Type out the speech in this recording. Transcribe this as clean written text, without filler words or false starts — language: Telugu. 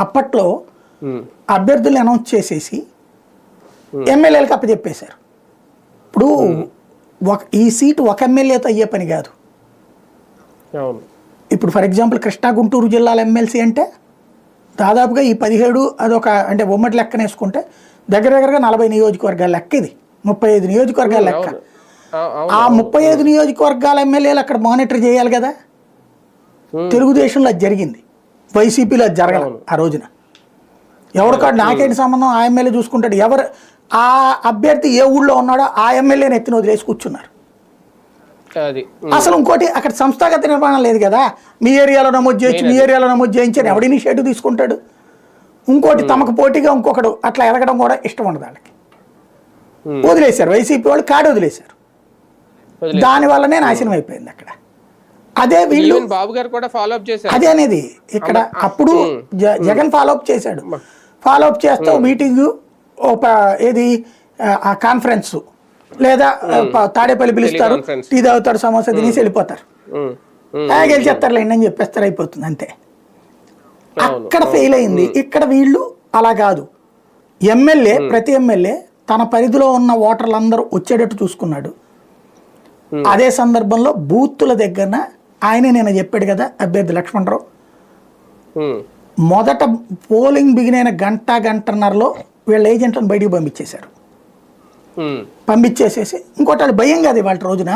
అప్పట్లో అభ్యర్థులు అనౌన్స్ చేసేసి ఎమ్మెల్యేలకు అప్పచెప్పేశారు. ఇప్పుడు ఈ సీటు ఒక ఎమ్మెల్యేతో అయ్యే పని కాదు. ఇప్పుడు ఫర్ ఎగ్జాంపుల్ కృష్ణా గుంటూరు జిల్లాల ఎమ్మెల్సీ అంటే దాదాపుగా ఈ 17 అదొక అంటే ఉమ్మడి లెక్కన వేసుకుంటే దగ్గరగా 40 నియోజకవర్గాల లెక్క, ఇది 35 నియోజకవర్గాల లెక్క. ఆ 35 నియోజకవర్గాల ఎమ్మెల్యేలు అక్కడ మానిటర్ చేయాలి కదా. తెలుగుదేశంలో అది జరిగింది, వైసీపీలో అది జరగదు. ఆ రోజున ఎవరికాడు నాకేంటి సంబంధం, ఆ ఎమ్మెల్యే చూసుకుంటాడు. ఎవరు ఆ అభ్యర్థి ఏ ఊళ్ళో ఉన్నాడో ఆ ఎమ్మెల్యేని ఎత్తిన వదిలేసి కూర్చున్నారు. అసలు ఇంకోటి అక్కడ సంస్థాగత నిర్మాణం లేదు కదా. మీ ఏరియాలో నమోదు చేయొచ్చు, మీ ఏరియాలో నమోదు చేయించని ఎవడు ఇనిషియేటివ్ తీసుకుంటాడు. ఇంకోటి తమకు పోటీగా ఇంకొకడు అట్లా ఎదగడం కూడా ఇష్టం ఉండదు వాళ్ళకి. వదిలేశారు, వైసీపీ వాళ్ళు కాడు వదిలేశారు. దానివల్లనే నాశనం అయిపోయింది అక్కడ. అదే వీళ్ళు బాబు గారు కూడా ఫాలో అప్ చేశారు. అదే అనేది ఇక్కడ అప్పుడు జగన్ ఫాలో అప్ చేశాడు. ఫాలో అప్ చేస్తే మీటింగ్ ఏది ఆ కాన్ఫరెన్స్ లేదా తాడేపల్లి పిలుస్తారు, టీ తాగుతాడు, సమోసా తినేసి వెళ్ళిపోతారు, గెలిచేస్తారులేండి అని చెప్పేస్తారు, అయిపోతుంది అంతే. అక్కడ ఫెయిల్ అయింది. ఇక్కడ వీళ్ళు అలా కాదు. ఎమ్మెల్యే ప్రతి ఎమ్మెల్యే తన పరిధిలో ఉన్న ఓటర్లందరూ వచ్చేటట్టు చూసుకున్నాడు. అదే సందర్భంలో బూతుల దగ్గర ఆయనే నేను చెప్పాడు కదా అభ్యర్థి లక్ష్మణరావు, మొదట పోలింగ్ బిగినైన గంటన్నరలో వీళ్ళ ఏజెంట్లను బయటికి పంపించేశారు. పంపించేసేసి ఇంకోటి వాళ్ళు భయం కాదు వాళ్ళ రోజున